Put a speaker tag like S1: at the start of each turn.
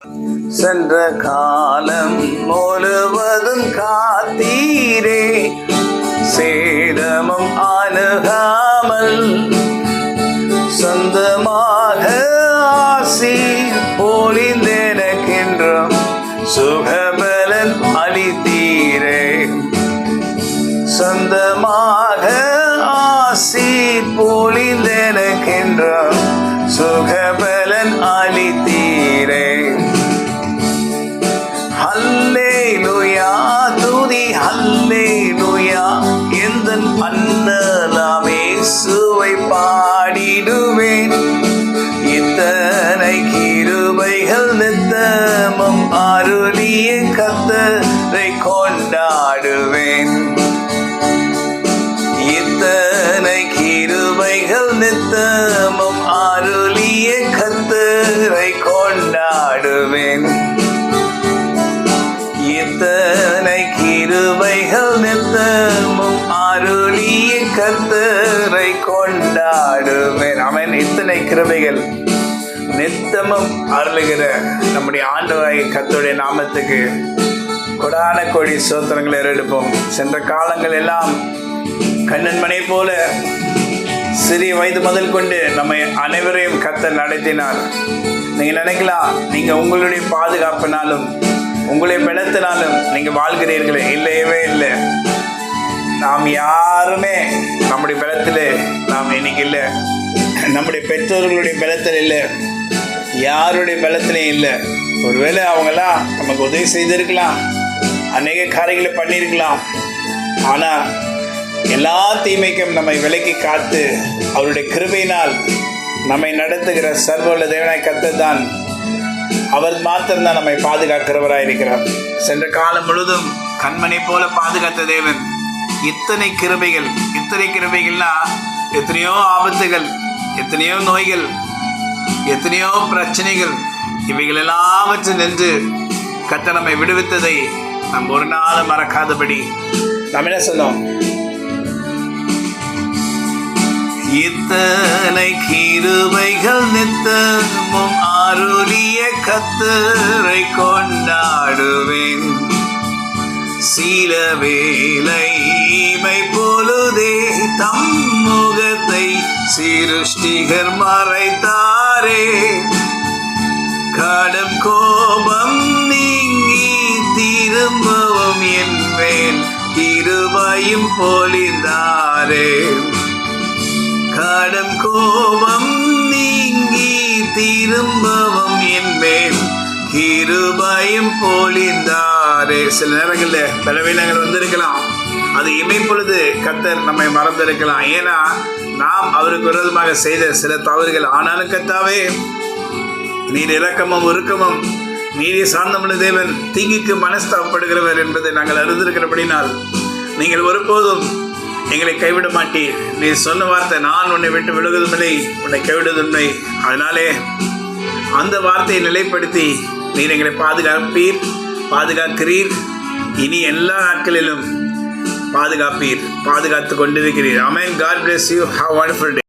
S1: சென்ற காலம் முழுவதும் காத்தீரே, சேதமும் அணுகாமல் சொந்தமாக ஆசி பொழிந்தெனக்கென்றும் சுகபலன் அளித்தீரே. சொந்தமாக ஆசி பொழிந்தெனக்கென்றும் சுகபலன் அளித்தீரே. ஹல்லேலூயா, துதி ஹல்லேலூயா, எந்தன் அண்ணலாம் இயேசுவை பாடிடுவேன். இத்தனை கிருபைகள் நித்தமும் அருளிய கர்த்தரை கொண்டாடுவேன். இத்தனை கிருபைகள் நித்தமும் அருளிய கர்த்தரை கொண்டாடுவேன். இத்தனை கிருபைகள் நித்தமும் அருளிய கர்த்தரை கொண்டாடுவேன். அவன் இத்தனை கிருபைகள் நித்தமும் அருளுகிற நம்முடைய ஆண்டவராகிய கர்த்தருடைய நாமத்துக்கு கொடான கோடி ஸ்தோத்திரங்களை ஏறெடுப்போம். சென்ற காலங்கள் எல்லாம் கண்ணன்மனை போல சிறிய வயது முதல் கொண்டு நம்மை அனைவரையும் கர்த்தர் நடத்தினார். நீங்க நினைக்கலாம், நீங்க உங்களுடைய பாதுகாப்பினாலும் உங்களுடைய பலத்தினாலும் நீங்க வாழ்கிறீர்களே. இல்லையவே இல்லை. நாம் யாருமே நம்முடைய பலத்தில் நாம் இன்னைக்கு இல்லை. நம்முடைய பெற்றோர்களுடைய பலத்தில் இல்லை, யாருடைய பலத்திலையும் இல்லை. ஒருவேளை அவங்களாம் நமக்கு உதவி செய்திருக்கலாம், அநேக காரியங்களை பண்ணியிருக்கலாம். ஆனால் எல்லா தீமைக்கும் நம்மை விலக்கி காத்து அவருடைய கிருபையினால் நம்மை நடத்துகிற சர்வவல்ல தேவனாய் கர்த்தர் தான். அவர் மாத்திரம்தான் நம்மை பாதுகாக்கிறவராக இருக்கிறார். சென்ற காலம் முழுதும் கண்மணி போல பாதுகாத்த தேவன். இத்தனை கிருபைகள்னா எத்தனையோ ஆபத்துகள், எத்தனையோ நோய்கள், எத்தனையோ பிரச்சனைகள், இவைகள் எல்லாவற்றும் நின்று கர்த்தர் நம்மை விடுவித்ததை நாம் ஒரு நாளும் மறக்காதபடி நாம் என்ன சொன்னோம்? இத்தனை கிருபைகள் நித்தமும் அருளிய கர்த்தரை கொண்டாடுவேன். சில வேளை இமை பொழுதே தம் முகத்தை சிருஷ்டிகர் மறைத்தாரே. கடும் கோபம் நீங்கி திரும்பவும் என் மேல் கிருபையும் பொழிந்தாரே. கடும் கோபம் நீங்கி திரும்பவும் என் மேல் கிருபையும் பொழிந்தாரே. சில நேரங்களில் பலவீனங்கள் வந்திருக்கலாம். அது இமைப்பொழுது கர்த்தர் நம்மை மறந்திருக்கலாம். ஏன்னா நாம் அவருக்கு விரோதமாக செய்த சில தவறுகள். ஆனாலும் கர்த்தாவே, நீர் இரக்கமும் உருக்கமும் நீதி சார்ந்தமுள்ள தேவன், தீங்குக்கு மனஸ்தாபப்படுகிறவர் என்பதை நாங்கள் அறிந்திருக்கிறபடினால் நீங்கள் ஒருபோதும் எங்களை கைவிட மாட்டீர். நீ சொன்ன வார்த்தை, நான் உன்னை விட்டு விலகுவதுமில்லை, உன்னை கைவிடுவதுமில்லை. அதனாலே அந்த வார்த்தையை நிலைப்படுத்தி நீர் எங்களை பாதுகாக்கிறீர். இனி எல்லா நாட்களிலும் பாதுகாத்து கொண்டிருக்கிறீர். ஆமென். God bless you. Have a wonderful day.